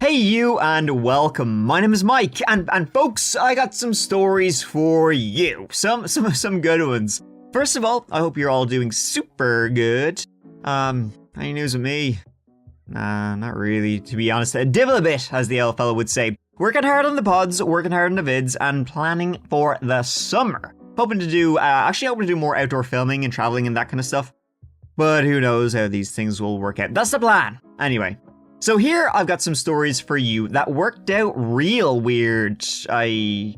Hey you and welcome. My name is Mike and folks, I got some stories for you. Some good ones. First of all, I hope you're all doing super good. Any news with me? Nah, not really, to be honest. Divil a bit, as the old fella would say. Working hard on the pods, working hard on the vids, and planning for the summer. Hoping to do more outdoor filming and traveling and that kind of stuff. But who knows how these things will work out. That's the plan. Anyway. So here I've got some stories for you that worked out real weird. I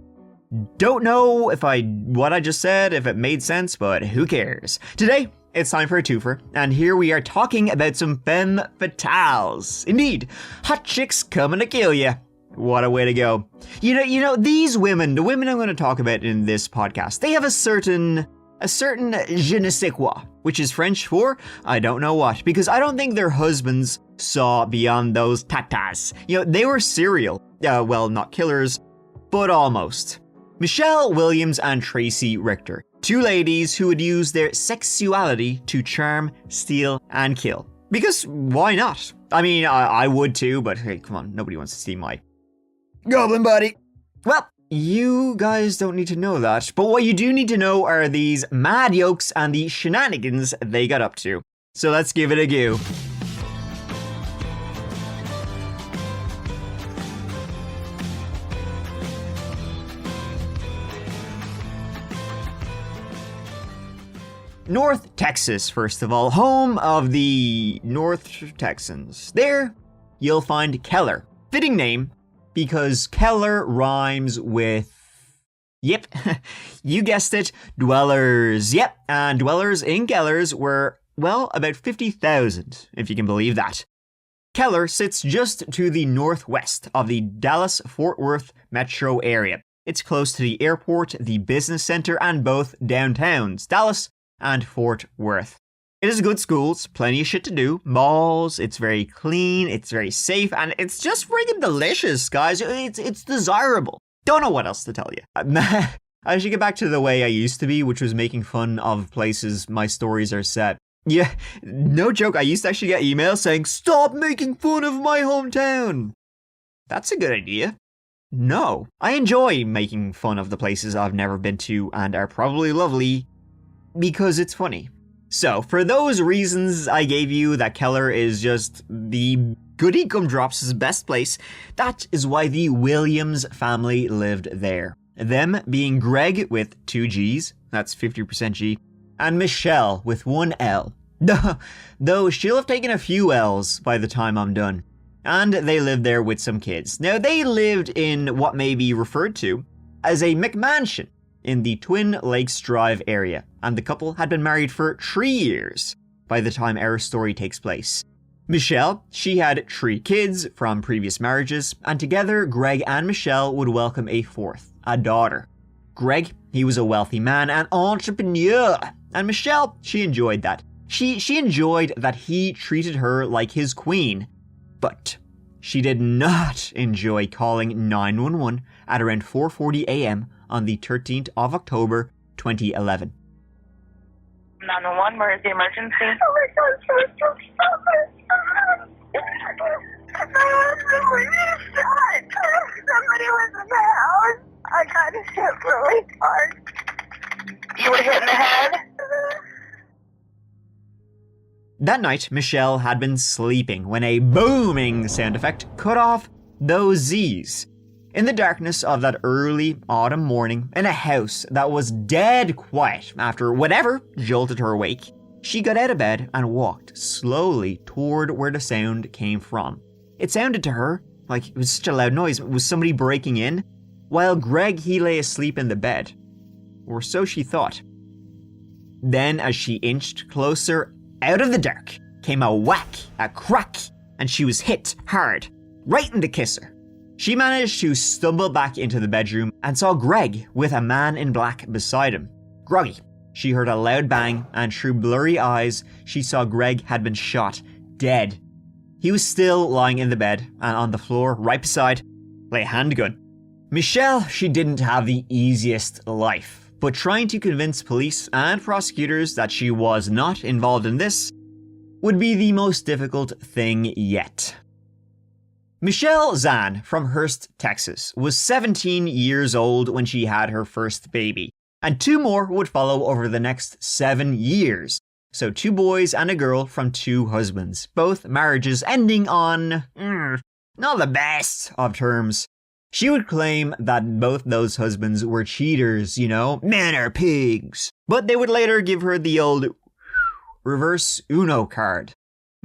don't know what I just said, if it made sense, but who cares? Today, it's time for a twofer, and here we are talking about some femme fatales. Indeed, hot chicks coming to kill ya. What a way to go. You know, these women, the women I'm going to talk about in this podcast, they have a certain je ne sais quoi, which is French for I don't know what, because I don't think their husbands saw beyond those tatas. You know, they were serial. Well, not killers, but almost. Michelle Williams and Tracy Richter, two ladies who would use their sexuality to charm, steal, and kill. Because why not? I mean, I would too, but hey, come on, nobody wants to see my goblin buddy. Well, you guys don't need to know that, but what you do need to know are these mad yokes and the shenanigans they got up to. So let's give it a go. North Texas, first of all, home of the North Texans. There, you'll find Keller. Fitting name, because Keller rhymes with, yep, you guessed it, dwellers. Yep, and dwellers in Kellers were, well, about 50,000, if you can believe that. Keller sits just to the northwest of the Dallas-Fort Worth metro area. It's close to the airport, the business center, and both downtowns, Dallas and Fort Worth. It has good schools, plenty of shit to do, malls, it's very clean, it's very safe, and it's just friggin' delicious, guys. It's desirable. Don't know what else to tell you. I should get back to the way I used to be, which was making fun of places my stories are set. Yeah, no joke, I used to actually get emails saying, "Stop making fun of my hometown." That's a good idea. No, I enjoy making fun of the places I've never been to and are probably lovely because it's funny. So, for those reasons I gave you that Keller is just the goody gumdrops' best place, that is why the Williams family lived there. Them being Greg with 2 G's, that's 50% G, and Michelle with 1 L. Though she'll have taken a few L's by the time I'm done. And they lived there with some kids. Now, they lived in what may be referred to as a McMansion in the Twin Lakes Drive area, and the couple had been married for 3 years by the time our story takes place. Michelle, she had 3 kids from previous marriages, and together Greg and Michelle would welcome a 4th, a daughter. Greg, he was a wealthy man and entrepreneur, and Michelle, she enjoyed that. She enjoyed that he treated her like his queen, but she did not enjoy calling 911 at around 4:40 a.m. on the 13th of October, 2011. 911, where is the emergency? Oh my God, somebody was in the house. I got hit really hard. You were hit in the head? That night, Michelle had been sleeping when a booming sound effect cut off those Z's. In the darkness of that early autumn morning, in a house that was dead quiet after whatever jolted her awake, she got out of bed and walked slowly toward where the sound came from. It sounded to her like it was such a loud noise. Was somebody breaking in? While Greg, he lay asleep in the bed. Or so she thought. Then, as she inched closer, out of the dark came a whack, a crack, and she was hit hard, right in the kisser. She managed to stumble back into the bedroom and saw Greg with a man in black beside him. Groggy, she heard a loud bang, and through blurry eyes, she saw Greg had been shot, dead. He was still lying in the bed, and on the floor right beside lay a handgun. Michelle, she didn't have the easiest life, but trying to convince police and prosecutors that she was not involved in this would be the most difficult thing yet. Michelle Zahn from Hurst, Texas, was 17 years old when she had her first baby, and 2 more would follow over the next 7 years. So 2 boys and a girl from 2 husbands, both marriages ending on, not the best of terms. She would claim that both those husbands were cheaters, men are pigs. But they would later give her the old reverse Uno card.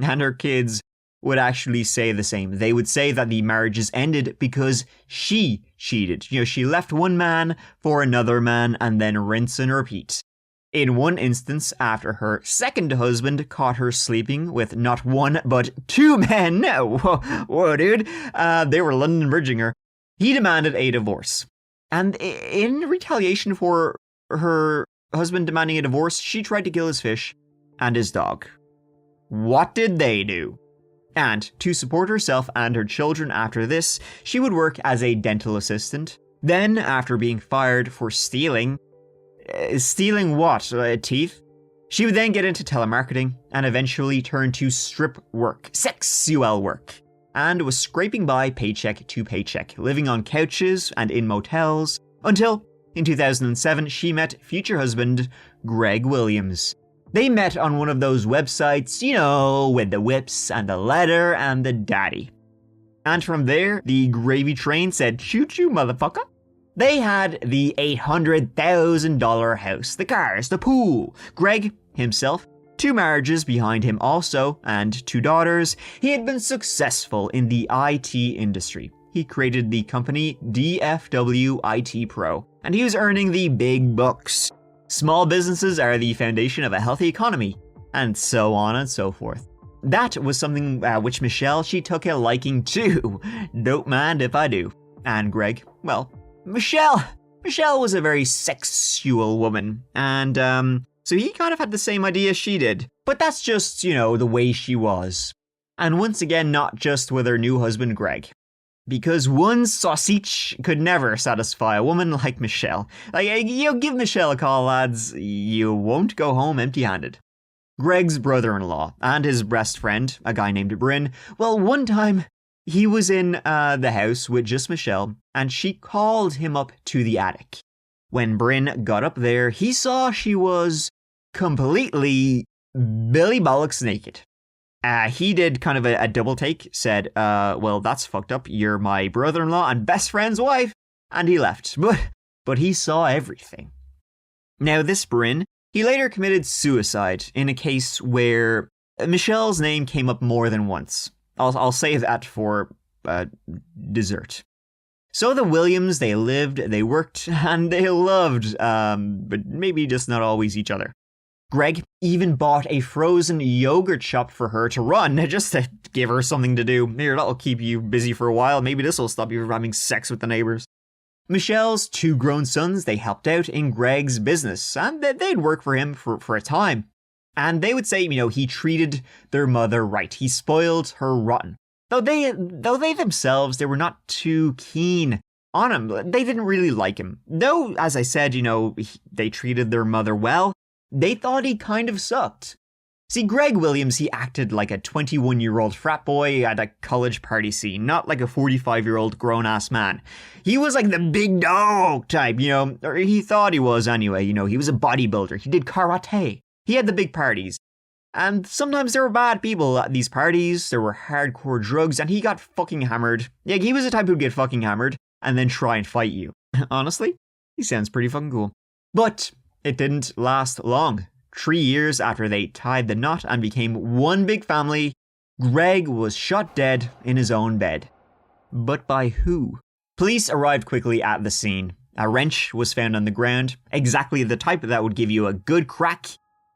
And her kids would actually say the same. They would say that the marriages ended because she cheated. She left one man for another man and then rinse and repeat. In one instance, after her second husband caught her sleeping with not 1 but 2 men, whoa dude, they were London bridging her, he demanded a divorce. And in retaliation for her husband demanding a divorce, she tried to kill his fish and his dog. What did they do? And to support herself and her children after this, she would work as a dental assistant. Then, after being fired for stealing what? Teeth? She would then get into telemarketing and eventually turn to strip work, sexual work, and was scraping by paycheck to paycheck, living on couches and in motels, until in 2007 she met future husband Greg Williams. They met on one of those websites, with the whips and the letter and the daddy. And from there, the gravy train said, choo-choo, motherfucker. They had the $800,000 house, the cars, the pool. Greg, himself, 2 marriages behind him also, and 2 daughters. He had been successful in the IT industry. He created the company DFW IT Pro, and he was earning the big bucks. Small businesses are the foundation of a healthy economy, and so on and so forth. That was something which Michelle, she took a liking to. Don't mind if I do. And Greg, well, Michelle was a very sexual woman, and so he kind of had the same idea she did. But that's just, the way she was. And once again, not just with her new husband Greg. Because one sausage could never satisfy a woman like Michelle. Give Michelle a call, lads. You won't go home empty-handed. Greg's brother-in-law and his best friend, a guy named Bryn, well, one time he was in the house with just Michelle, and she called him up to the attic. When Bryn got up there, he saw she was completely Billy Bollocks naked. He did kind of a double take, said, well, that's fucked up. You're my brother-in-law and best friend's wife. And he left. But he saw everything. Now, this Bryn, he later committed suicide in a case where Michelle's name came up more than once. I'll say that for dessert. So the Williams, they lived, they worked, and they loved, but maybe just not always each other. Greg even bought a frozen yogurt shop for her to run, just to give her something to do. Here, that'll keep you busy for a while. Maybe this will stop you from having sex with the neighbors. Michelle's 2 grown sons, they helped out in Greg's business, and they'd work for him for a time. And they would say, he treated their mother right. He spoiled her rotten. Though they themselves, they were not too keen on him. They didn't really like him. Though, as I said, they treated their mother well. They thought he kind of sucked. See, Greg Williams, he acted like a 21-year-old frat boy at a college party scene, not like a 45-year-old grown-ass man. He was like the big dog type, or he thought he was anyway, he was a bodybuilder, he did karate. He had the big parties. And sometimes there were bad people at these parties, there were hardcore drugs, and he got fucking hammered. Yeah, he was the type who'd get fucking hammered and then try and fight you. Honestly, he sounds pretty fucking cool. But it didn't last long. 3 years after they tied the knot and became one big family, Greg was shot dead in his own bed. But by who? Police arrived quickly at the scene. A wrench was found on the ground, exactly the type that would give you a good crack,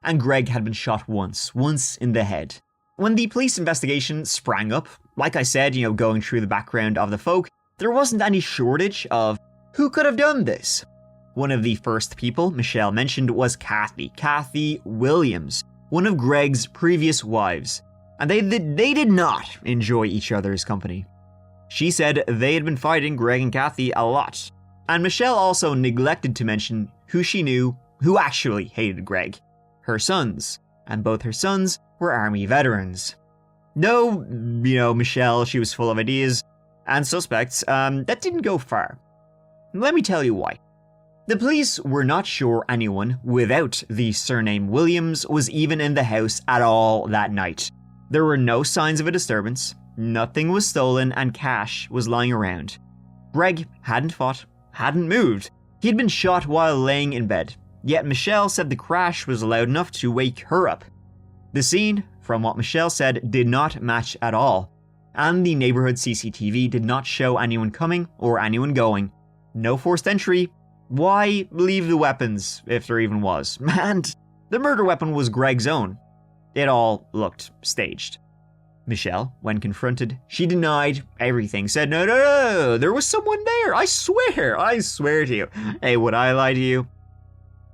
and Greg had been shot once in the head. When the police investigation sprang up, like I said, going through the background of the folk, there wasn't any shortage of who could have done this. One of the first people Michelle mentioned was Kathy Williams, one of Greg's previous wives, and they did not enjoy each other's company. She said they had been fighting Greg and Kathy a lot, and Michelle also neglected to mention who she knew who actually hated Greg, her sons, and both her sons were army veterans. Though, Michelle, she was full of ideas and suspects, that didn't go far. Let me tell you why. The police were not sure anyone without the surname Williams was even in the house at all that night. There were no signs of a disturbance, nothing was stolen, and cash was lying around. Greg hadn't fought, hadn't moved. He'd been shot while laying in bed, yet Michelle said the crash was loud enough to wake her up. The scene, from what Michelle said, did not match at all, and the neighborhood CCTV did not show anyone coming or anyone going. No forced entry. Why leave the weapons, if there even was? And the murder weapon was Greg's own. It all looked staged. Michelle, when confronted, she denied everything, said, no, there was someone there, I swear to you. Hey, would I lie to you?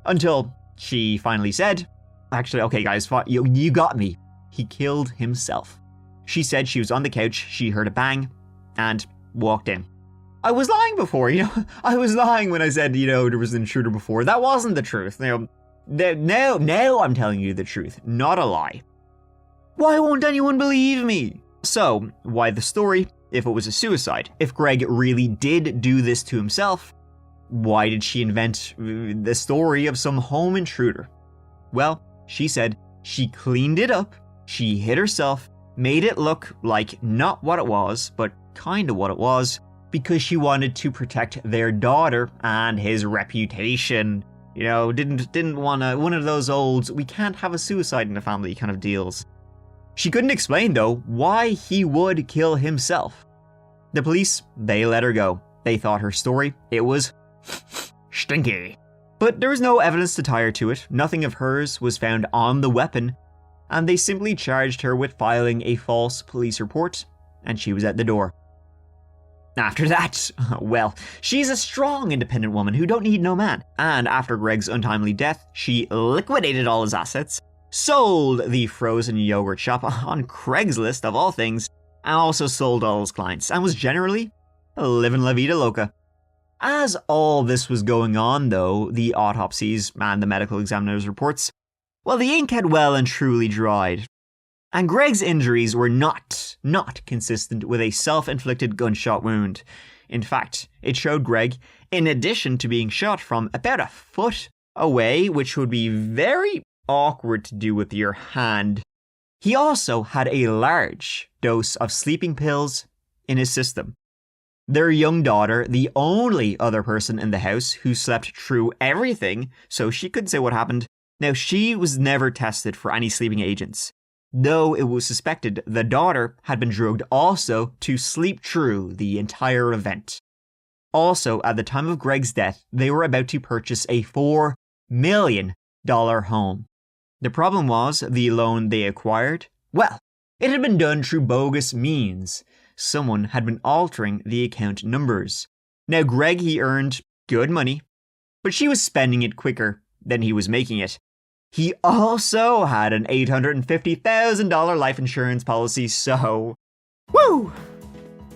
Until she finally said, actually, okay guys, you got me. He killed himself. She said she was on the couch, she heard a bang, and walked in. I was lying before, I was lying when I said, there was an intruder before. That wasn't the truth. Now I'm telling you the truth, not a lie. Why won't anyone believe me? So, why the story if it was a suicide? If Greg really did do this to himself, why did she invent the story of some home intruder? Well, she said she cleaned it up, she hid herself, made it look like not what it was, but kind of what it was, because she wanted to protect their daughter and his reputation. Didn't want one of those old, we can't have a suicide in the family kind of deals. She couldn't explain, though, why he would kill himself. The police, they let her go. They thought her story, it was stinky. But there was no evidence to tie her to it. Nothing of hers was found on the weapon, and they simply charged her with filing a false police report, and she was at the door. After that, well, she's a strong, independent woman who don't need no man. And after Greg's untimely death, she liquidated all his assets, sold the frozen yogurt shop on Craigslist of all things, and also sold all his clients, and was generally living la vida loca. As all this was going on, though, the autopsies and the medical examiner's reports, well, the ink had well and truly dried. And Greg's injuries were not consistent with a self-inflicted gunshot wound. In fact, it showed Greg, in addition to being shot from about a foot away, which would be very awkward to do with your hand, he also had a large dose of sleeping pills in his system. Their young daughter, the only other person in the house who slept through everything, so she couldn't say what happened. Now, she was never tested for any sleeping agents, though it was suspected the daughter had been drugged also to sleep through the entire event. Also, at the time of Greg's death, they were about to purchase a $4 million home. The problem was the loan they acquired, well, it had been done through bogus means. Someone had been altering the account numbers. Now, Greg, he earned good money, but she was spending it quicker than he was making it. He also had an $850,000 life insurance policy, so woo!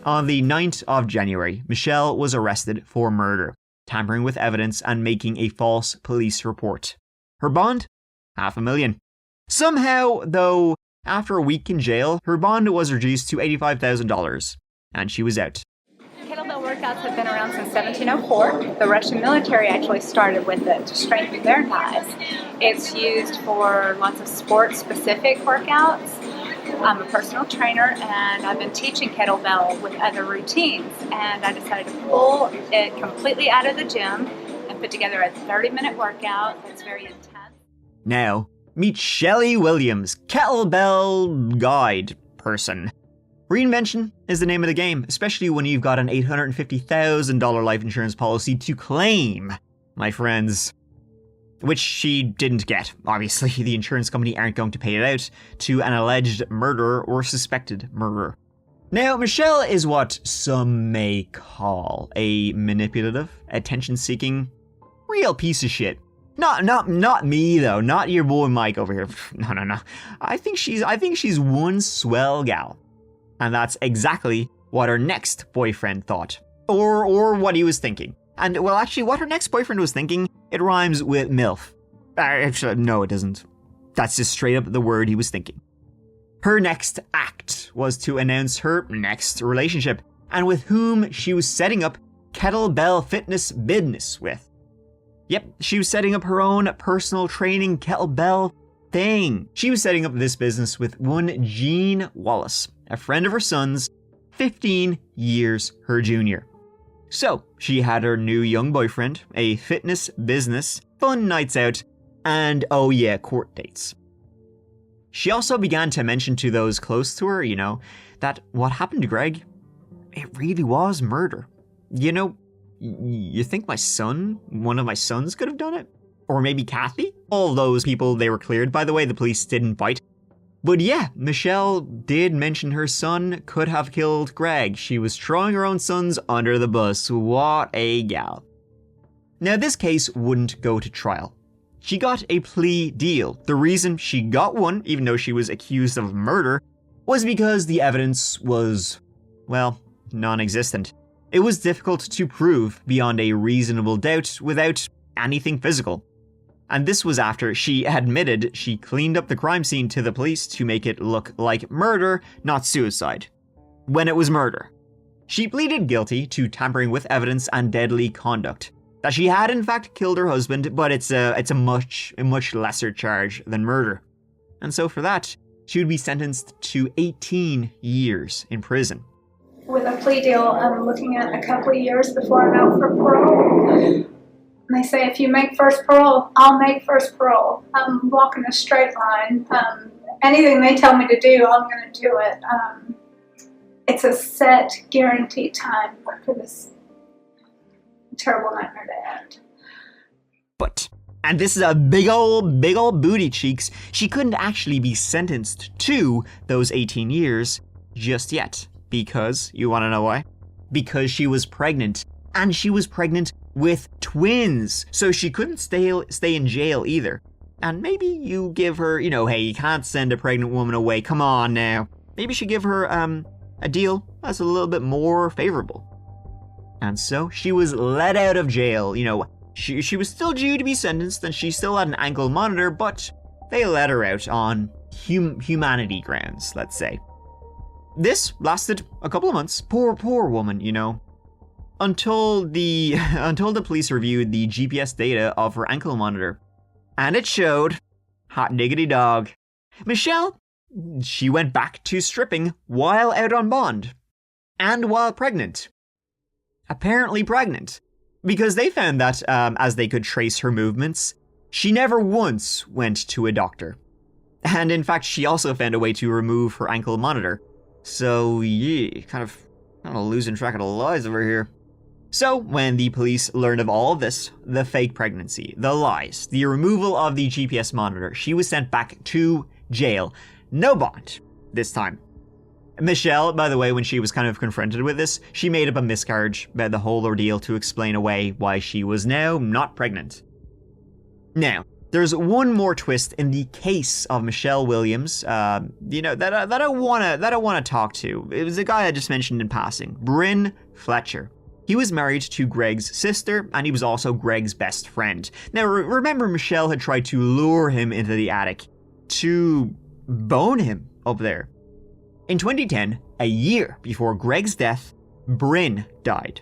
On the 9th of January, Michelle was arrested for murder, tampering with evidence, and making a false police report. Her bond? $500,000. Somehow, though, after a week in jail, her bond was reduced to $85,000, and she was out. Kettlebell workouts have been around since 1704. The Russian military actually started with it to strengthen their thighs. It's used for lots of sports-specific workouts. I'm a personal trainer, and I've been teaching kettlebell with other routines, and I decided to pull it completely out of the gym and put together a 30-minute workout that's very intense. Now, meet Shelley Williams, kettlebell guide person. Reinvention is the name of the game, especially when you've got an $850,000 life insurance policy to claim, my friends. Which she didn't get. Obviously, the insurance company aren't going to pay it out to an alleged murderer or suspected murderer. Now, Michelle is what some may call a manipulative, attention-seeking, real piece of shit. Not me though. Not your boy Mike over here. No. I think she's one swell gal. And that's exactly what her next boyfriend thought. Or what he was thinking. And, well, actually, what her next boyfriend was thinking, it rhymes with MILF. Actually, no, it doesn't. That's just straight up the word he was thinking. Her next act was to announce her next relationship, and with whom she was setting up kettlebell fitness business with. Yep, she was setting up her own personal training kettlebell thing. She was setting up this business with one Gene Wallace, a friend of her son's, 15 years her junior. So, she had her new young boyfriend, a fitness business, fun nights out, and oh yeah, court dates. She also began to mention to those close to her, that what happened to Greg, it really was murder. You think one of my sons could have done it? Or maybe Kathy? All those people, they were cleared, by the way, the police didn't bite. But yeah, Michelle did mention her son could have killed Greg. She was throwing her own sons under the bus. What a gal. Now, this case wouldn't go to trial. She got a plea deal. The reason she got one, even though she was accused of murder, was because the evidence was, well, non-existent. It was difficult to prove beyond a reasonable doubt without anything physical. And this was after she admitted she cleaned up the crime scene to the police to make it look like murder, not suicide, when it was murder. She pleaded guilty to tampering with evidence and deadly conduct. That she had in fact killed her husband, but it's a much lesser charge than murder. And so for that, she would be sentenced to 18 years in prison. With a plea deal, I'm looking at a couple of years before I'm out for parole. They say if you make first parole, I'll make first parole. I'm walking a straight line. Anything they tell me to do, I'm going to do it. It's a set, guaranteed time for this terrible nightmare to end. But, and this is a big old booty cheeks, she couldn't actually be sentenced to those 18 years just yet. Because, you want to know why? Because she was pregnant. And she was pregnant with twins. So she couldn't stay in jail either. And maybe you give her, hey, you can't send a pregnant woman away. Come on now. Maybe you should give her a deal that's a little bit more favorable. And so she was let out of jail. She was still due to be sentenced and she still had an ankle monitor, but they let her out on humanity grounds, let's say. This lasted a couple of months. Poor woman, Until the police reviewed the GPS data of her ankle monitor. And it showed, hot diggity dog, Michelle, she went back to stripping while out on bond. And while pregnant. Apparently pregnant. Because they found that, as they could trace her movements, she never once went to a doctor. And in fact, she also found a way to remove her ankle monitor. So, yeah, kind of losing track of the lies over here. So, when the police learned of all of this, the fake pregnancy, the lies, the removal of the GPS monitor, she was sent back to jail. No bond, this time. Michelle, by the way, when she was kind of confronted with this, she made up a miscarriage about the whole ordeal to explain away why she was now not pregnant. Now, there's one more twist in the case of Michelle Williams, that I wanna talk to. It was the guy I just mentioned in passing, Bryn Fletcher. He was married to Greg's sister, and he was also Greg's best friend. Now, remember Michelle had tried to lure him into the attic to bone him up there. In 2010, a year before Greg's death, Bryn died.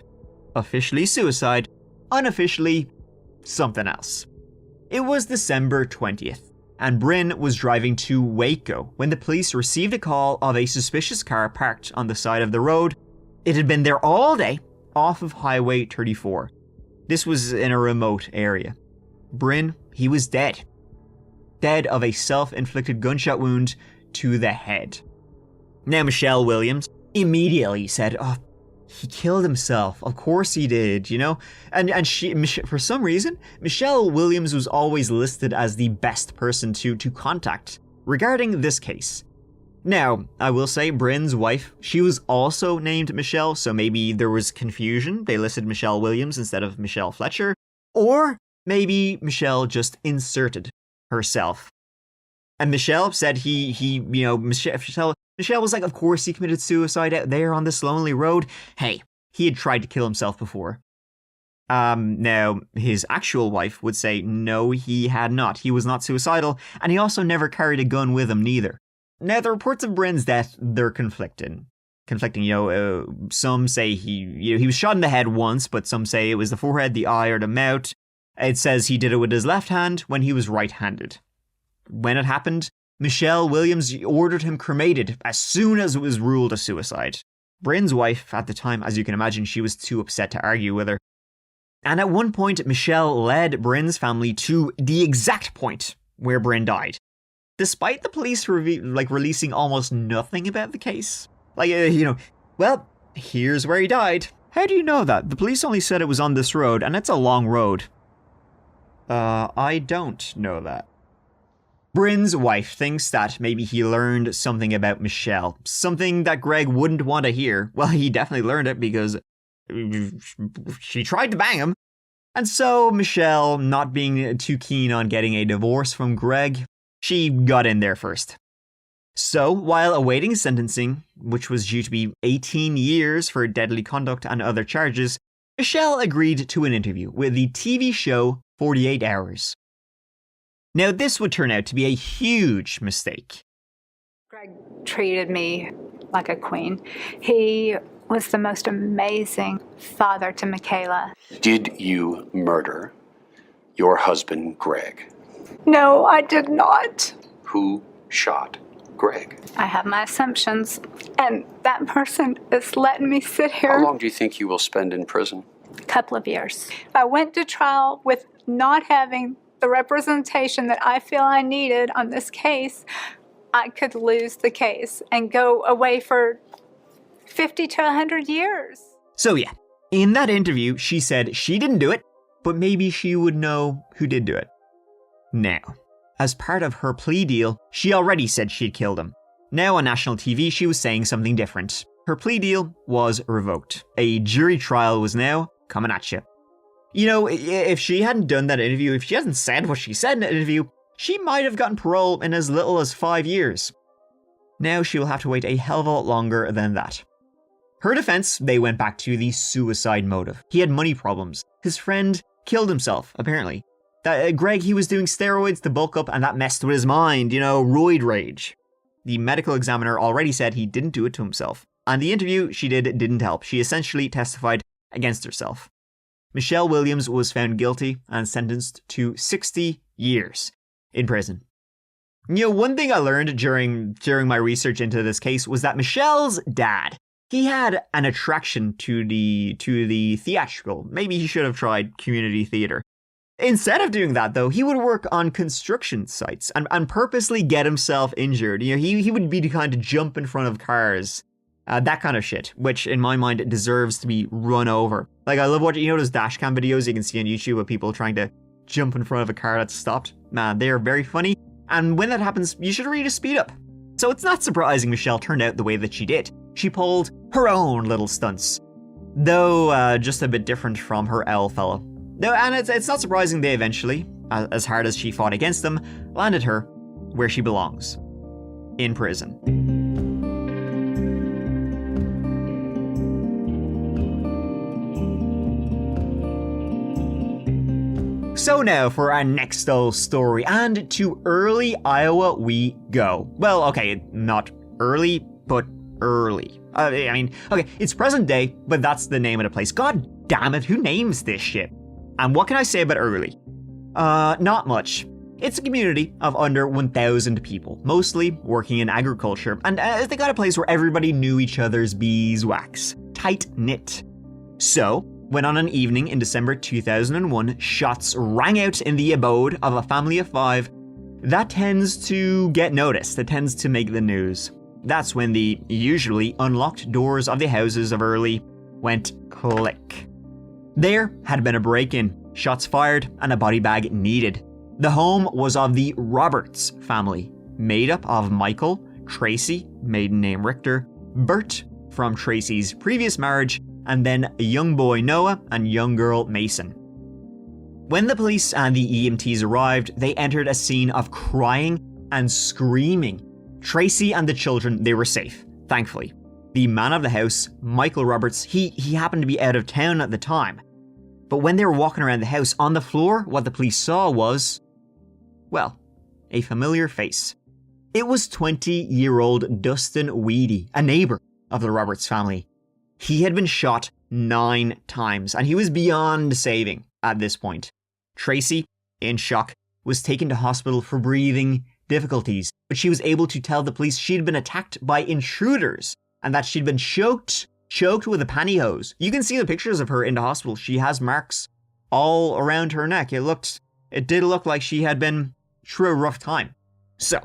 Officially suicide, unofficially something else. It was December 20th, and Bryn was driving to Waco when the police received a call of a suspicious car parked on the side of the road. It had been there all day, off of Highway 34. This was in a remote area. Bryn, he was dead. Dead of a self-inflicted gunshot wound to the head. Now Michelle Williams immediately said, "Oh, he killed himself. Of course he did, And she, for some reason, Michelle Williams was always listed as the best person to contact regarding this case. Now, I will say Bryn's wife, she was also named Michelle, so maybe there was confusion. They listed Michelle Williams instead of Michelle Fletcher. Or maybe Michelle just inserted herself. And Michelle said Michelle was like, of course he committed suicide out there on this lonely road. Hey, he had tried to kill himself before. Now, his actual wife would say, no, he had not. He was not suicidal, and he also never carried a gun with him neither. Now, the reports of Bryn's death, they're conflicting. Some say he was shot in the head once, but some say it was the forehead, the eye, or the mouth. It says he did it with his left hand when he was right-handed. When it happened, Michelle Williams ordered him cremated as soon as it was ruled a suicide. Bryn's wife, at the time, as you can imagine, she was too upset to argue with her. And at one point, Michelle led Bryn's family to the exact point where Bryn died. Despite the police releasing almost nothing about the case. Well, here's where he died. How do you know that? The police only said it was on this road, and it's a long road. I don't know that. Bryn's wife thinks that maybe he learned something about Michelle. Something that Greg wouldn't want to hear. Well, he definitely learned it because she tried to bang him. And so Michelle, not being too keen on getting a divorce from Greg, she got in there first. So, while awaiting sentencing, which was due to be 18 years for deadly conduct and other charges, Michelle agreed to an interview with the TV show 48 Hours. Now, this would turn out to be a huge mistake. Greg treated me like a queen. He was the most amazing father to Michaela. Did you murder your husband, Greg? No, I did not. Who shot Greg? I have my assumptions, and that person is letting me sit here. How long do you think you will spend in prison? A couple of years. If I went to trial with not having the representation that I feel I needed on this case, I could lose the case and go away for 50 to 100 years. So yeah, in that interview, she said she didn't do it, but maybe she would know who did do it. Now, as part of her plea deal, she already said she'd killed him. Now on national TV, she was saying something different. Her plea deal was revoked. A jury trial was now coming at you. If she hadn't done that interview, if she hadn't said what she said in that interview, she might have gotten parole in as little as 5 years. Now she will have to wait a hell of a lot longer than that. Her defense, they went back to the suicide motive. He had money problems. His friend killed himself, apparently. Greg, he was doing steroids to bulk up and that messed with his mind, roid rage. The medical examiner already said he didn't do it to himself. And the interview she did didn't help. She essentially testified against herself. Michelle Williams was found guilty and sentenced to 60 years in prison. One thing I learned during my research into this case was that Michelle's dad, he had an attraction to the theatrical. Maybe he should have tried community theater. Instead of doing that, though, he would work on construction sites and purposely get himself injured. He would be the kind to jump in front of cars. That kind of shit, which in my mind deserves to be run over. Like, I love watching, those dash cam videos you can see on YouTube of people trying to jump in front of a car that's stopped. Man, they are very funny. And when that happens, you should really speed up. So it's not surprising Michelle turned out the way that she did. She pulled her own little stunts. Though, just a bit different from her owl fellow. No, and it's not surprising they eventually, as hard as she fought against them, landed her where she belongs. In prison. So now for our next old story, and to early Iowa we go. Well, okay, not early, but early. Okay, it's present day, but that's the name of the place. God damn it, who names this shit? And what can I say about early? Not much. It's a community of under 1,000 people, mostly working in agriculture, and they got a place where everybody knew each other's beeswax. Tight-knit. So, when on an evening in December 2001, shots rang out in the abode of a family of 5, that tends to get noticed, that tends to make the news. That's when the usually unlocked doors of the houses of Early went click. There had been a break-in, shots fired, and a body bag needed. The home was of the Roberts family, made up of Michael, Tracy, maiden name Richter, Bert, from Tracy's previous marriage, and then a young boy Noah and young girl Mason. When the police and the EMTs arrived, they entered a scene of crying and screaming. Tracy and the children, they were safe, thankfully. The man of the house, Michael Roberts, he happened to be out of town at the time. But when they were walking around the house, on the floor, what the police saw was, well, a familiar face. It was 20-year-old Dustin Weedy, a neighbor of the Roberts family. He had been shot 9 times, and he was beyond saving at this point. Tracy, in shock, was taken to hospital for breathing difficulties, but she was able to tell the police she'd been attacked by intruders and that she'd been choked with a pantyhose. You can see the pictures of her in the hospital. She has marks all around her neck. It did look like she had been through a rough time. So,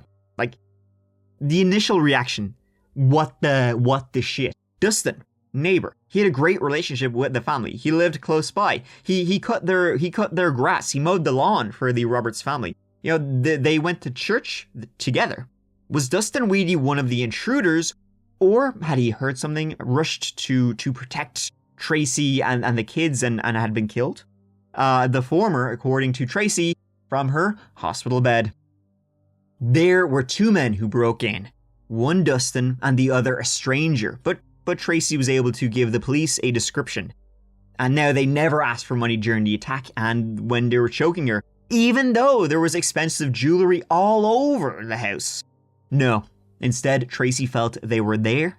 the initial reaction, what the shit? Dustin, neighbor, he had a great relationship with the family. He lived close by. He cut their grass. He mowed the lawn for the Roberts family. They went to church together. Was Dustin Weedy one of the intruders, or had he heard something, rushed to protect Tracy and the kids and had been killed? The former, according to Tracy, from her hospital bed. There were 2 men who broke in. One Dustin and the other a stranger, but Tracy was able to give the police a description. And now they never asked for money during the attack and when they were choking her, even though there was expensive jewelry all over the house. No, instead Tracy felt they were there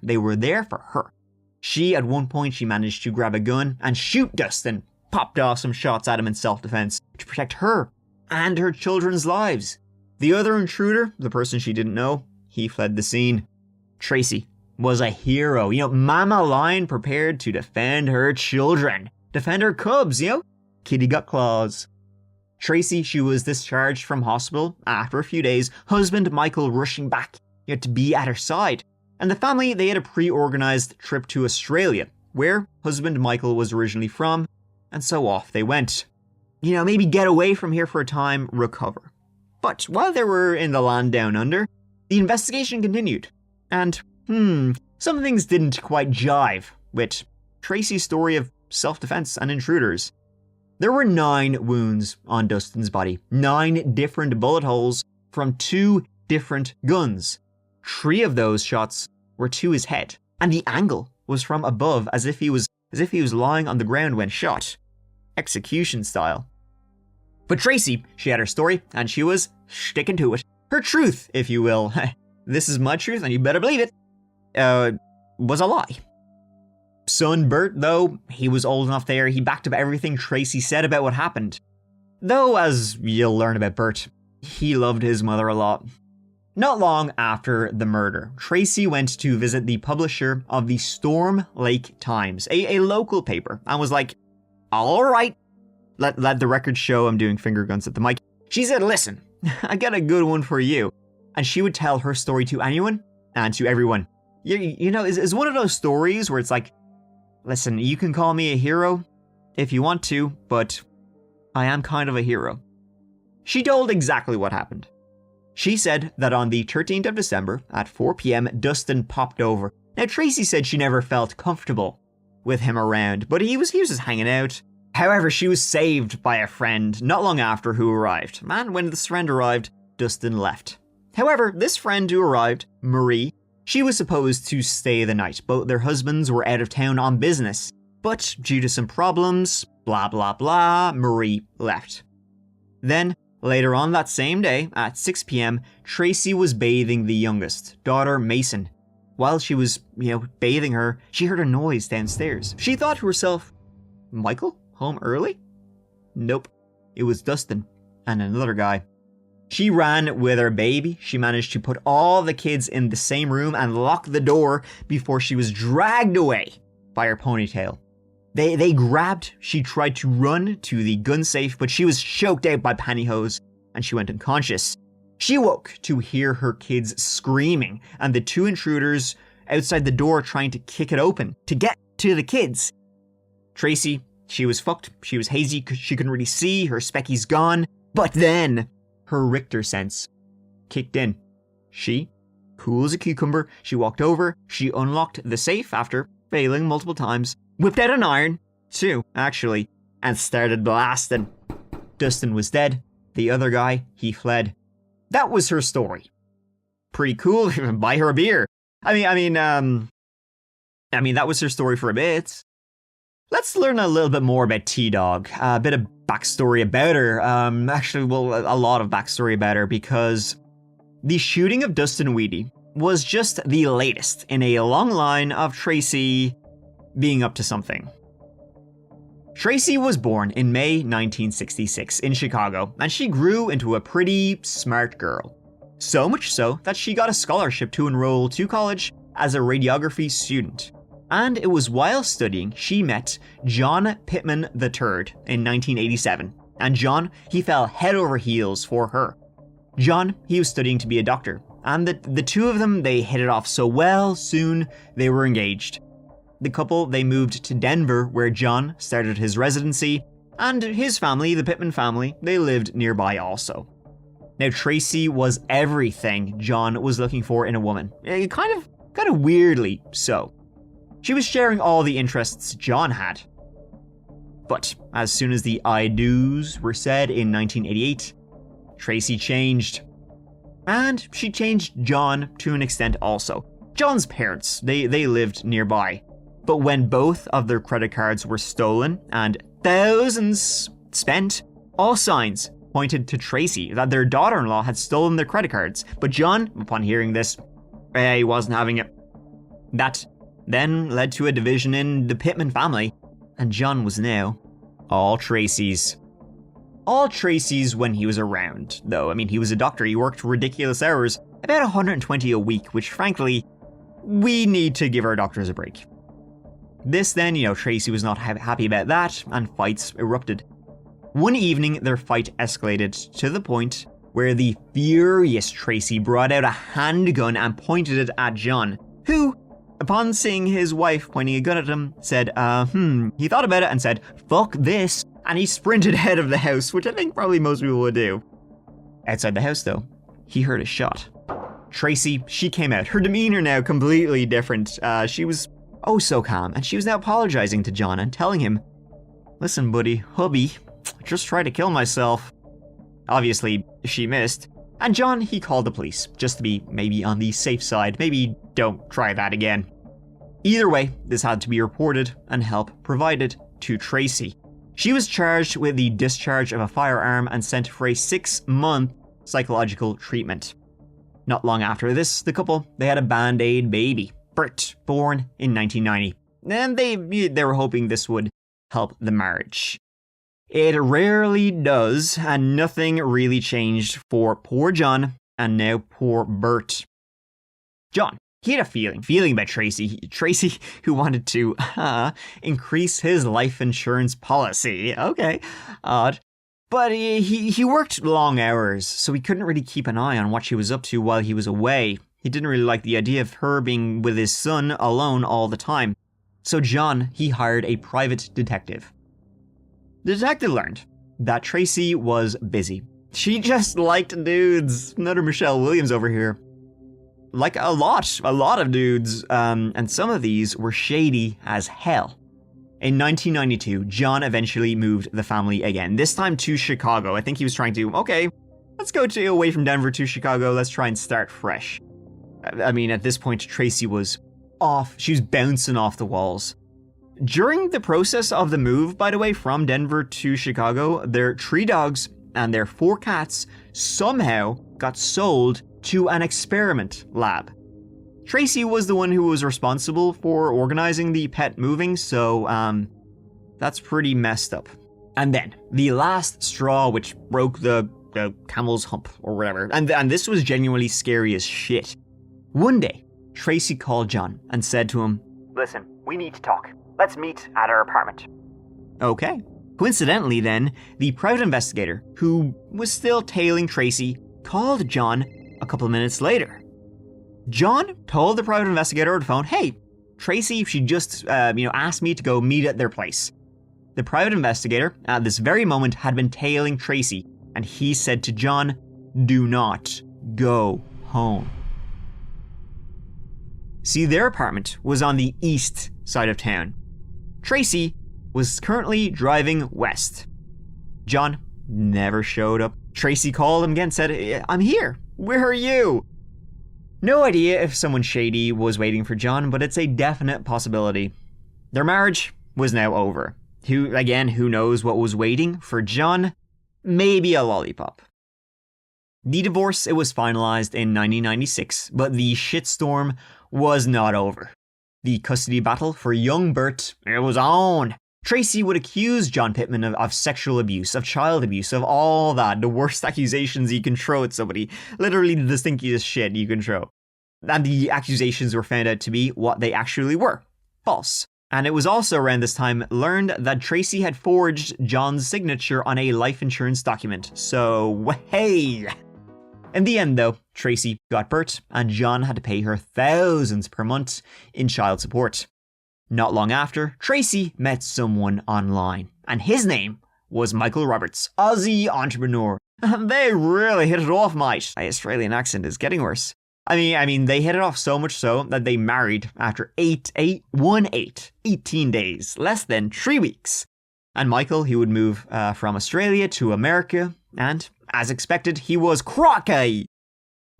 for her. At one point she managed to grab a gun and shoot Dustin, popped off some shots at him in self-defense to protect her and her children's lives. The other intruder, the person she didn't know, he fled the scene. Tracy was a hero. Mama Lion prepared to defend her children, defend her cubs, kitty got claws. Tracy, she was discharged from hospital after a few days, husband Michael rushing back to be at her side. And the family, they had a pre-organized trip to Australia, where husband Michael was originally from, and so off they went. Maybe get away from here for a time, recover. But while they were in the land down under, the investigation continued. And, some things didn't quite jive with Tracy's story of self-defense and intruders. There were 9 wounds on Dustin's body, 9 different bullet holes from 2 different guns. 3 of those shots were to his head, and the angle was from above, as if he was lying on the ground when shot. Execution style. But Tracy, she had her story, and she was sticking to it. Her truth, if you will. This is my truth, and you better believe it. Was a lie. Son Bert, though, he was old enough there, he backed up everything Tracy said about what happened. Though, as you'll learn about Bert, he loved his mother a lot. Not long after the murder, Tracy went to visit the publisher of the Storm Lake Times, a local paper, and was like, all right, let the record show I'm doing finger guns at the mic. She said, listen, I got a good one for you. And she would tell her story to anyone and to everyone. It's one of those stories where it's like, listen, you can call me a hero if you want to, but I am kind of a hero. She told exactly what happened. She said that on the 13th of December at 4 p.m, Dustin popped over. Now, Tracy said she never felt comfortable with him around, but he was just hanging out. However, she was saved by a friend not long after who arrived. And when this friend arrived, Dustin left. However, this friend who arrived, Marie, she was supposed to stay the night. Both their husbands were out of town on business. But due to some problems, blah blah blah, Marie left. Then, later on that same day, at 6 p.m, Tracy was bathing the youngest, daughter Mason. While she was, bathing her, she heard a noise downstairs. She thought to herself, Michael? Home early? Nope. It was Dustin and another guy. She ran with her baby. She managed to put all the kids in the same room and lock the door before she was dragged away by her ponytail. They grabbed. She tried to run to the gun safe, but she was choked out by pantyhose and she went unconscious. She woke to hear her kids screaming and the 2 intruders outside the door trying to kick it open to get to the kids. Tracy, she was fucked. She was hazy. She couldn't really see. Her specky's gone. But then her Richter sense kicked in. She, cool as a cucumber, she walked over. She unlocked the safe after failing multiple times. Whipped out an iron, 2 actually, and started blasting. Dustin was dead. The other guy, he fled. That was her story. Pretty cool. Buy her a beer. I mean, that was her story for a bit. Let's learn a little bit more about T-Dog. A bit of backstory about her. A lot of backstory about her because The shooting of Dustin Weedy was just the latest in a long line of Tracy being up to something. Tracy was born in May 1966 in Chicago, and she grew into a pretty smart girl. So much so that she got a scholarship to enroll to college as a radiography student. And it was while studying she met John Pittman III in 1987. And John, he fell head over heels for her. John, he was studying to be a doctor, and the two of them, they hit it off so well, soon they were engaged. The couple, they moved to Denver, where John started his residency, and his family, the Pittman family, they lived nearby also. Now, Tracy was everything John was looking for in a woman, kind of weirdly so. She was sharing all the interests John had. But as soon as the I do's were said in 1988, Tracy changed. And she changed John to an extent also. John's parents, they lived nearby. But when both of their credit cards were stolen and thousands spent, all signs pointed to Tracy that their daughter-in-law had stolen their credit cards. But John, upon hearing this, he wasn't having it. That then led to a division in the Pittman family, and John was now all Tracy's. All Tracy's when he was around, though. I mean, he was a doctor, he worked ridiculous hours, about 120 a week, which frankly, we need to give our doctors a break. This then, Tracy was not happy about that, and fights erupted. One evening, their fight escalated to the point where the furious Tracy brought out a handgun and pointed it at John, who, upon seeing his wife pointing a gun at him, said, he thought about it and said, "Fuck this," and he sprinted out of the house, which I think probably most people would do. Outside the house, though, he heard a shot. Tracy, she came out, her demeanor now completely different. She was oh so calm, and she was now apologizing to John and telling him, "Listen, buddy, hubby, just tried to kill myself." Obviously, she missed. And John, he called the police, just to be maybe on the safe side. Maybe don't try that again. Either way, this had to be reported and help provided to Tracy. She was charged with the discharge of a firearm and sent for a 6-month psychological treatment. Not long after this, the couple, they had a Band-Aid baby, Bert, born in 1990. And they were hoping this would help the marriage. It rarely does, and nothing really changed for poor John, and now poor Bert. John, he had a feeling about Tracy. Tracy, who wanted to increase his life insurance policy. Okay, odd. But he worked long hours, so he couldn't really keep an eye on what she was up to while he was away. He didn't really like the idea of her being with his son alone all the time. So John, he hired a private detective. The detective learned that Tracy was busy. She just liked dudes. Another Michelle Williams over here. Like a lot of dudes, and some of these were shady as hell. In 1992, John eventually moved the family again, this time to Chicago. I think he was trying to, okay, let's go away from Denver to Chicago, let's try and start fresh. I mean, at this point, Tracy was off. She was bouncing off the walls. During the process of the move, by the way, from Denver to Chicago, their 3 dogs and their 4 cats somehow got sold to an experiment lab. Tracy was the one who was responsible for organizing the pet moving, so that's pretty messed up. And then, the last straw which broke the camel's hump, or whatever, and this was genuinely scary as shit. One day, Tracy called John and said to him, "Listen, we need to talk. Let's meet at our apartment." Okay. Coincidentally then, the private investigator, who was still tailing Tracy, called John a couple of minutes later. John told the private investigator over the phone, "Hey, Tracy, she just, asked me to go meet at their place." The private investigator, at this very moment, had been tailing Tracy, and he said to John, "Do not go home." See, their apartment was on the east side of town. Tracy was currently driving west. John never showed up. Tracy called him again and said, "I'm here. Where are you?" No idea if someone shady was waiting for John, but it's a definite possibility. Their marriage was now over. Who knows what was waiting for John? Maybe a lollipop. The divorce, it was finalized in 1996, but the shitstorm was not over. The custody battle for young Bert, it was on. Tracy would accuse John Pittman of sexual abuse, of child abuse, of all that, the worst accusations you can throw at somebody, literally the stinkiest shit you can throw. And the accusations were found out to be what they actually were, false. And it was also around this time learned that Tracy had forged John's signature on a life insurance document. So, hey! In the end, though, Tracy got Bert, and John had to pay her thousands per month in child support. Not long after, Tracy met someone online, and his name was Michael Roberts, Aussie entrepreneur. They really hit it off, mate. My Australian accent is getting worse. I mean, they hit it off so much so that they married after 18 days, less than 3 weeks. And Michael, he would move from Australia to America, and as expected, he was crocky.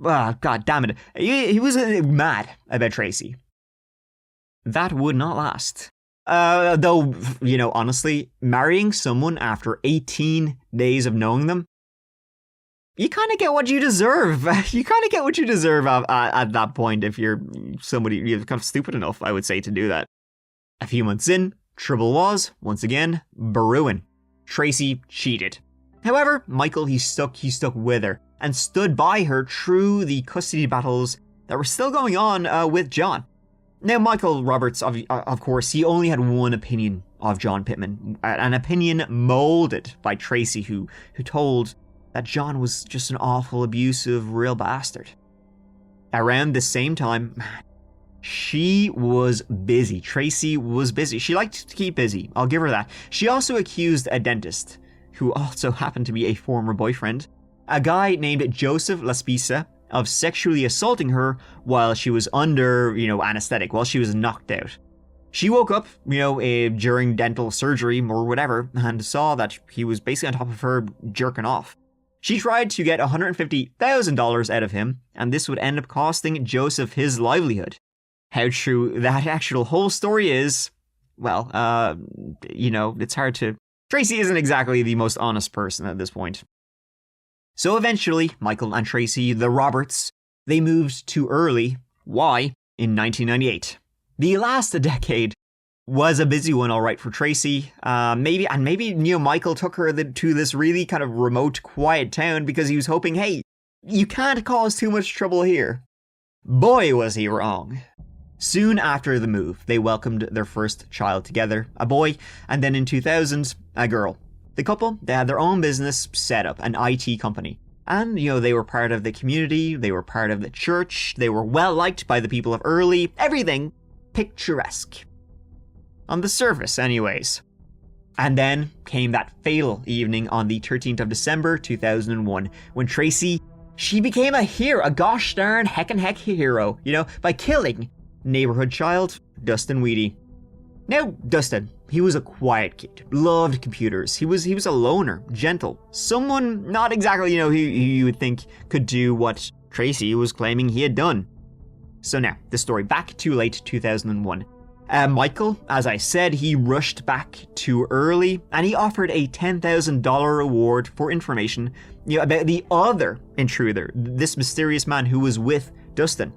Oh, God damn it. He was mad about Tracy. That would not last. Though, honestly, marrying someone after 18 days of knowing them, you kind of get what you deserve. You kind of get what you deserve at that point if you're kind of stupid enough, I would say, to do that. A few months in, trouble was, once again, brewing. Tracy cheated. However, Michael, he stuck with her and stood by her through the custody battles that were still going on with John. Now, Michael Roberts, of course, he only had one opinion of John Pittman, an opinion molded by Tracy, who told that John was just an awful, abusive, real bastard. Around the same time, she was busy. Tracy was busy. She liked to keep busy. I'll give her that. She also accused a dentist, who also happened to be a former boyfriend, a guy named Joseph Laspisa, of sexually assaulting her while she was under, anesthetic, while she was knocked out. She woke up, during dental surgery or whatever, and saw that he was basically on top of her jerking off. She tried to get $150,000 out of him, and this would end up costing Joseph his livelihood. How true that actual whole story is, well, it's hard to... Tracy isn't exactly the most honest person at this point. So eventually, Michael and Tracy, the Roberts, they moved to Early, Y, in 1998. The last decade was a busy one, all right, for Tracy. Maybe Michael took her to this really kind of remote, quiet town because he was hoping, hey, you can't cause too much trouble here. Boy, was he wrong. Soon after the move, they welcomed their first child together, a boy, and then in 2000, a girl. The couple, they had their own business set up, an IT company. And, they were part of the community, they were part of the church, they were well liked by the people of Early, everything picturesque. On the surface, anyways. And then came that fatal evening on the 13th of December, 2001, when Tracy, she became a hero, a gosh darn heck hero, by killing neighborhood child Dustin Weedy. Now, Dustin, he was a quiet kid, loved computers. He was a loner, gentle, someone not exactly, who you would think could do what Tracy was claiming he had done. So now, the story back to late 2001. Michael, as I said, he rushed back to Early, and he offered a $10,000 reward for information, about the other intruder, this mysterious man who was with Dustin.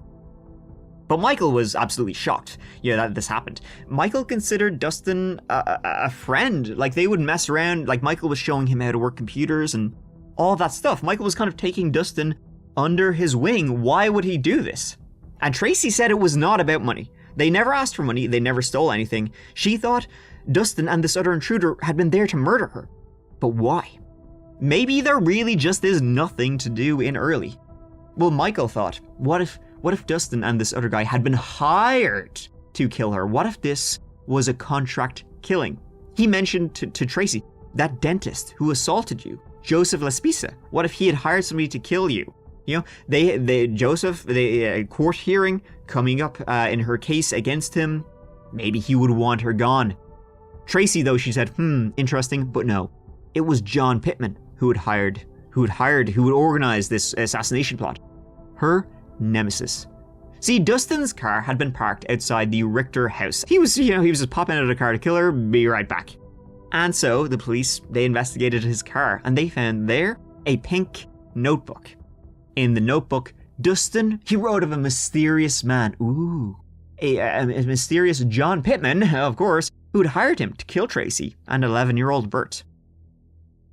But Michael was absolutely shocked, that this happened. Michael considered Dustin a friend. Like, they would mess around. Like, Michael was showing him how to work computers and all that stuff. Michael was kind of taking Dustin under his wing. Why would he do this? And Tracy said it was not about money. They never asked for money. They never stole anything. She thought Dustin and this other intruder had been there to murder her. But why? Maybe there really just is nothing to do in Early. Well, Michael thought, what if Dustin and this other guy had been hired to kill her? What if this was a contract killing? He mentioned to Tracy, that dentist who assaulted you, Joseph Laspisa. What if he had hired somebody to kill you? Joseph, court hearing coming up in her case against him. Maybe he would want her gone. Tracy, though, she said, interesting, but no. It was John Pittman who would organize this assassination plot. Her nemesis. See, Dustin's car had been parked outside the Richter house. He was just popping out of the car to kill her, be right back. And so the police, they investigated his car and they found there a pink notebook. In the notebook, Dustin, he wrote of a mysterious man, a mysterious John Pittman, of course, who'd hired him to kill Tracy and 11-year-old Bert.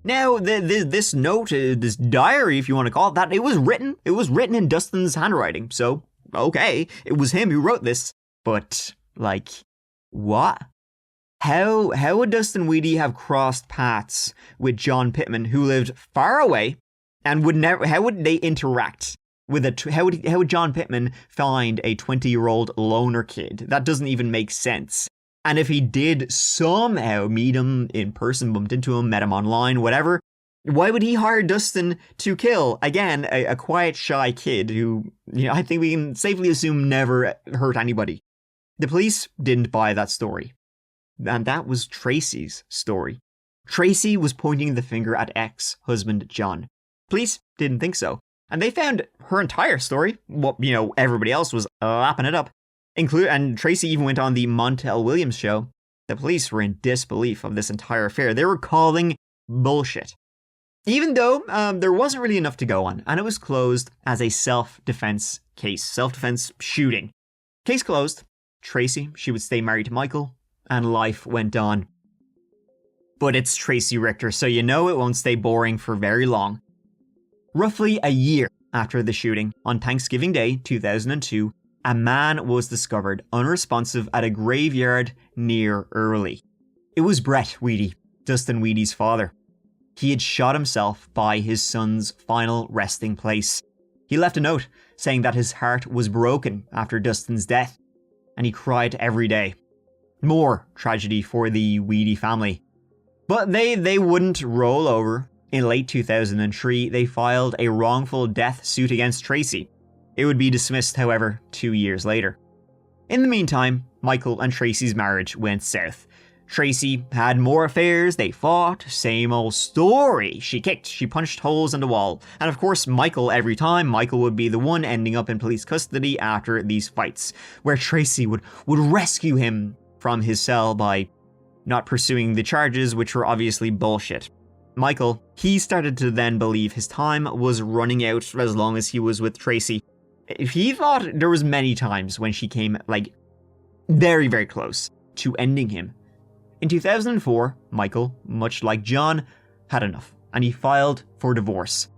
Now, this note, this diary, if you want to call it that, it was written in Dustin's handwriting, so, okay, it was him who wrote this, but, like, what? How would Dustin Weedy have crossed paths with John Pittman, who lived far away, and how would they interact with how would John Pittman find a 20-year-old loner kid? That doesn't even make sense. And if he did somehow meet him in person, bumped into him, met him online, whatever, why would he hire Dustin to kill, again, a quiet, shy kid who, I think we can safely assume never hurt anybody? The police didn't buy that story. And that was Tracy's story. Tracy was pointing the finger at ex-husband John. Police didn't think so. And they found her entire story. Well, everybody else was lapping it up. And Tracy even went on the Montel Williams show. The police were in disbelief of this entire affair. They were calling bullshit. Even though there wasn't really enough to go on, and it was closed as a self-defense case. Self-defense shooting. Case closed. Tracy, she would stay married to Michael, and life went on. But it's Tracy Richter, so it won't stay boring for very long. Roughly a year after the shooting, on Thanksgiving Day 2002, a man was discovered unresponsive at a graveyard near Early. It was Brett Weedy, Dustin Weedy's father. He had shot himself by his son's final resting place. He left a note saying that his heart was broken after Dustin's death, and he cried every day. More tragedy for the Weedy family. But they wouldn't roll over. In late 2003, they filed a wrongful death suit against Tracy. It would be dismissed, however, 2 years later. In the meantime, Michael and Tracy's marriage went south. Tracy had more affairs, they fought, same old story. She kicked, she punched holes in the wall. And of course, every time, Michael would be the one ending up in police custody after these fights, where Tracy would rescue him from his cell by not pursuing the charges, which were obviously bullshit. Michael, he started to then believe his time was running out as long as he was with Tracy. He thought there was many times when she came, very, very close to ending him. In 2004, Michael, much like John, had enough, and he filed for divorce.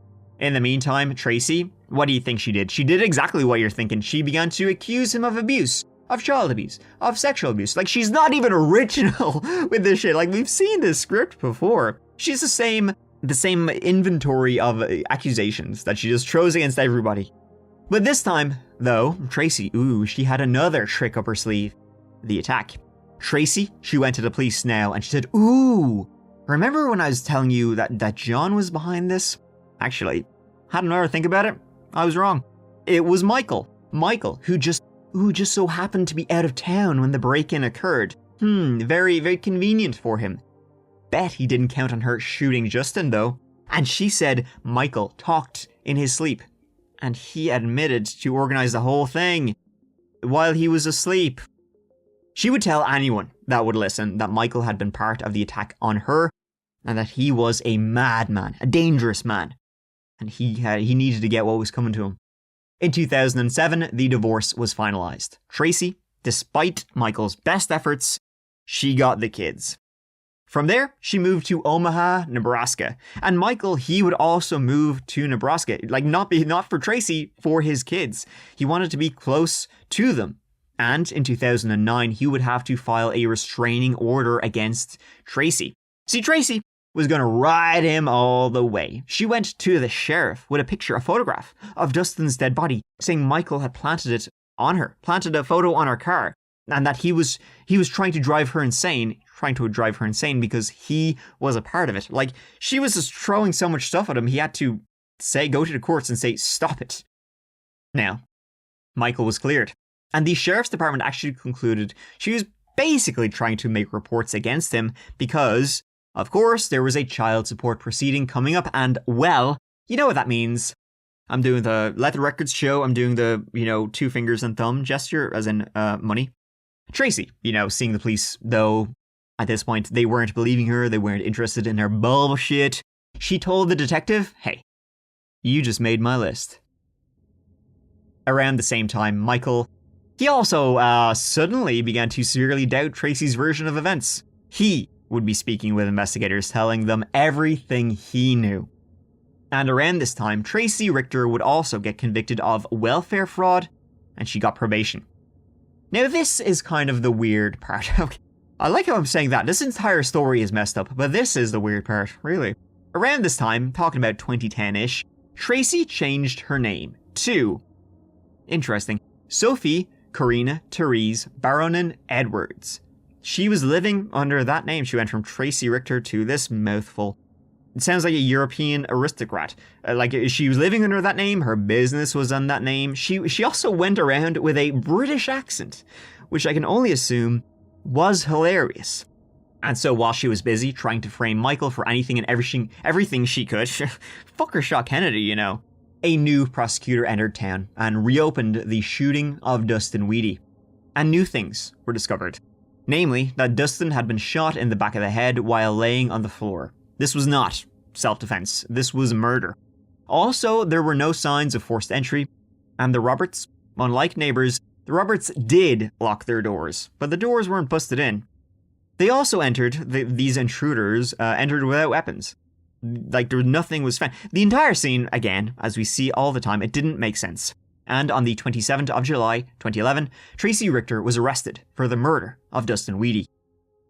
In the meantime, Tracy, what do you think she did? She did exactly what you're thinking. She began to accuse him of abuse, of child abuse, of sexual abuse. She's not even original with this shit. We've seen this script before. She's the same inventory of accusations that she just throws against everybody. But this time, though, Tracy, she had another trick up her sleeve. The attack. Tracy, she went to the police now and she said, remember when I was telling you that John was behind this? Actually, had another think about it. I was wrong. It was Michael. Michael, who just so happened to be out of town when the break-in occurred. Very, very convenient for him. Bet he didn't count on her shooting Justin, though. And she said Michael talked in his sleep. And he admitted to organize the whole thing while he was asleep. She would tell anyone that would listen that Michael had been part of the attack on her and that he was a madman, a dangerous man. And he needed to get what was coming to him. In 2007, the divorce was finalized. Tracy, despite Michael's best efforts, she got the kids. From there, she moved to Omaha, Nebraska. And Michael, he would also move to Nebraska. Not for Tracy, for his kids. He wanted to be close to them. And in 2009, he would have to file a restraining order against Tracy. See, Tracy was going to ride him all the way. She went to the sheriff with a photograph of Dustin's dead body, saying Michael had planted a photo on her car, and that he was trying to drive her insane because he was a part of it. She was just throwing so much stuff at him, he had to go to the courts and say, stop it. Now, Michael was cleared. And the sheriff's department actually concluded she was basically trying to make reports against him because, of course, there was a child support proceeding coming up and, well, you know what that means. I'm doing the let the records show, I'm doing the, 2 fingers and thumb gesture, as in money. Tracy, seeing the police, though, at this point, they weren't believing her, they weren't interested in her bullshit. She told the detective, hey, you just made my list. Around the same time, Michael, he also suddenly began to severely doubt Tracy's version of events. He would be speaking with investigators, telling them everything he knew. And around this time, Tracy Richter would also get convicted of welfare fraud, and she got probation. Now this is kind of the weird part. I like how I'm saying that. This entire story is messed up, but this is the weird part, really. Around this time, talking about 2010-ish, Tracy changed her name to, interesting, Sophie Karina Therese Baronin Edwards. She was living under that name. She went from Tracy Richter to this mouthful. It sounds like a European aristocrat. Like, she was living under that name, her business was on that name. She also went around with a British accent, which I can only assume was hilarious. And so while she was busy trying to frame Michael for anything and everything she could, fuck her shot Kennedy, you know, a new prosecutor entered town and reopened the shooting of Dustin Weedy. And new things were discovered. Namely, that Dustin had been shot in the back of the head while laying on the floor. This was not self-defense, this was murder. Also, there were no signs of forced entry, and the Roberts, unlike neighbors, the Roberts did lock their doors, but the doors weren't busted in. They also these intruders entered without weapons. Like, nothing was found. The entire scene, again, as we see all the time, it didn't make sense. And on the 27th of July, 2011, Tracy Richter was arrested for the murder of Dustin Weedy.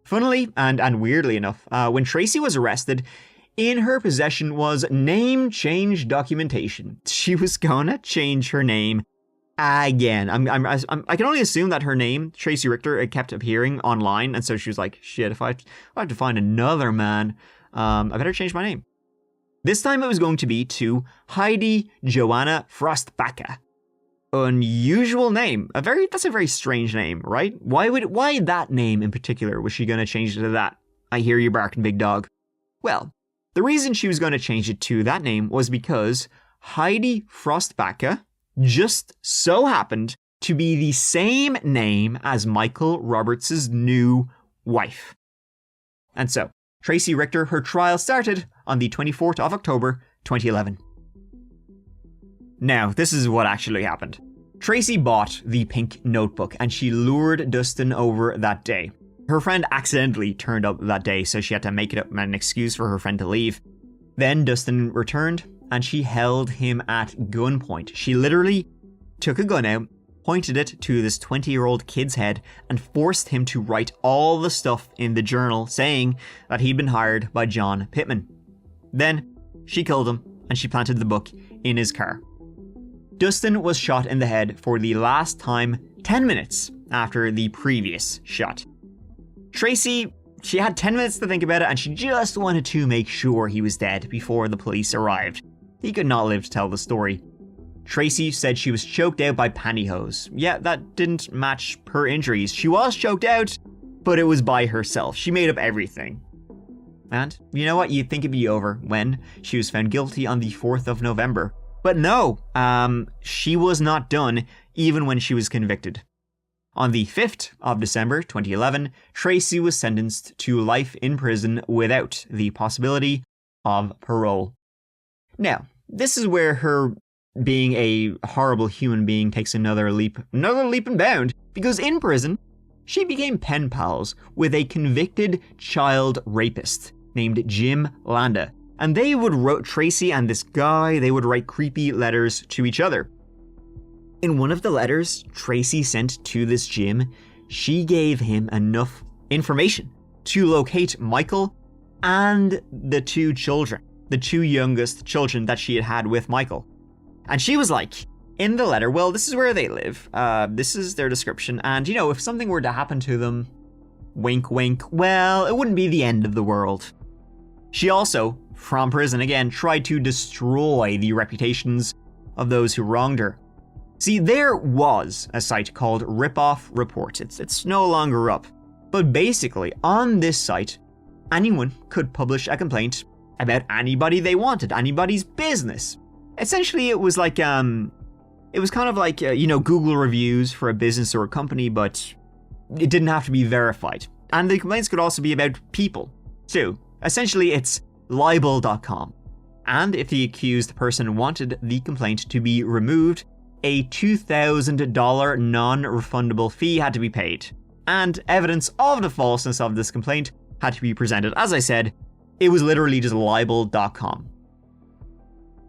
Funnily, and weirdly enough, when Tracy was arrested, in her possession was name change documentation. She was gonna change her name again. I can only assume that her name, Tracy Richter, it kept appearing online, and so she was like, shit, if I have to find another man, I better change my name. This time it was going to be to Heidi Joanna Frostbacher. Unusual name. That's a very strange name, right? Why that name in particular was she going to change it to that? I hear you barking, big dog. Well, the reason she was going to change it to that name was because Heidi Frostbacher just so happened to be the same name as Michael Roberts' new wife. And so, Tracy Richter, her trial started on the 24th of October, 2011. Now, this is what actually happened. Tracy bought the pink notebook and she lured Dustin over that day. Her friend accidentally turned up that day, so she had to make it up an excuse for her friend to leave. Then Dustin returned and she held him at gunpoint. She literally took a gun out, pointed it to this 20-year-old kid's head, and forced him to write all the stuff in the journal saying that he'd been hired by John Pittman. Then she killed him and she planted the book in his car. Dustin was shot in the head for the last time 10 minutes after the previous shot. Tracy, she had 10 minutes to think about it and she just wanted to make sure he was dead before the police arrived. He could not live to tell the story. Tracy said she was choked out by pantyhose. Yeah, that didn't match her injuries. She was choked out, but it was by herself. She made up everything. And you know what? You'd think it'd be over when she was found guilty on the 4th of November. But no, she was not done even when she was convicted. On the 5th of December 2011, Tracy was sentenced to life in prison without the possibility of parole. Now, this is where her being a horrible human being takes another leap and bound, because in prison, she became pen pals with a convicted child rapist named Jim Landa. And they would Tracy and this guy, they would write creepy letters to each other. In one of the letters Tracy sent to this Jim, she gave him enough information to locate Michael and the two youngest children that she had had with Michael. And she was like, in the letter, well, this is where they live, this is their description, and you know, if something were to happen to them, wink wink, well, it wouldn't be the end of the world. She also, from prison again, tried to destroy the reputations of those who wronged her. See, there was a site called Ripoff Report. It's no longer up. But basically, on this site, anyone could publish a complaint about anybody they wanted, anybody's business. Essentially, it was like, it was kind of like, Google reviews for a business or a company, but it didn't have to be verified. And the complaints could also be about people, too. Essentially, it's libel.com. And if the accused person wanted the complaint to be removed, a $2,000 non-refundable fee had to be paid. And evidence of the falseness of this complaint had to be presented. As I said, it was literally just libel.com.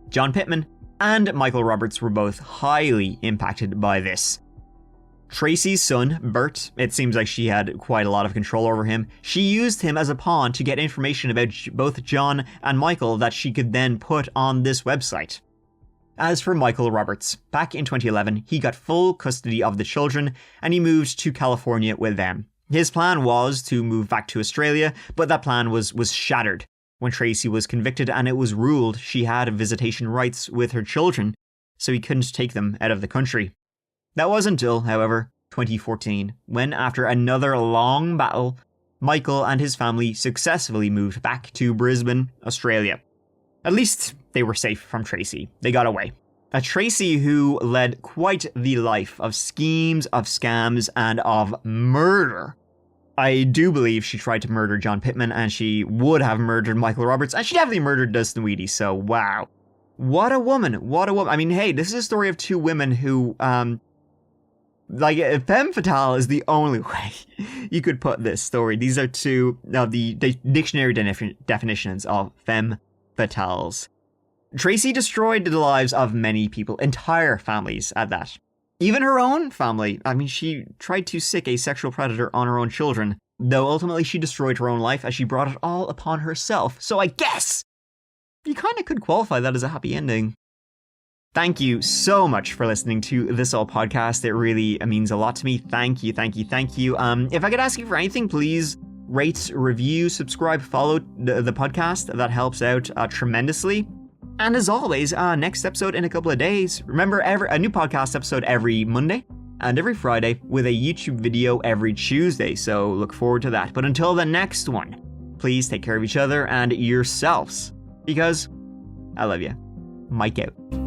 John Pittman and Michael Roberts were both highly impacted by this. Tracy's son, Bert, it seems like she had quite a lot of control over him. She used him as a pawn to get information about both John and Michael that she could then put on this website. As for Michael Roberts, back in 2011, he got full custody of the children and he moved to California with them. His plan was to move back to Australia, but that plan was shattered when Tracy was convicted and it was ruled she had visitation rights with her children, so he couldn't take them out of the country. That was until, however, 2014, when after another long battle, Michael and his family successfully moved back to Brisbane, Australia. At least they were safe from Tracy. They got away. A Tracy who led quite the life of schemes, of scams, and of murder. I do believe she tried to murder John Pittman, and she would have murdered Michael Roberts, and she definitely murdered Dustin Weedy, so wow. What a woman. What a woman. I mean, hey, this is a story of two women who, femme fatale is the only way you could put this story. These are two of the dictionary definitions of femme fatales. Tracy destroyed the lives of many people, entire families at that. Even her own family. I mean, she tried to sick a sexual predator on her own children, though ultimately she destroyed her own life as she brought it all upon herself. So I guess you kind of could qualify that as a happy ending. Thank you so much for listening to This All Podcast. It really means a lot to me. Thank you, thank you, thank you. If I could ask you for anything, please rate, review, subscribe, follow the podcast. That helps out tremendously. And as always, next episode in a couple of days. Remember, a new podcast episode every Monday and every Friday with a YouTube video every Tuesday. So look forward to that. But until the next one, please take care of each other and yourselves. Because I love you. Mike out.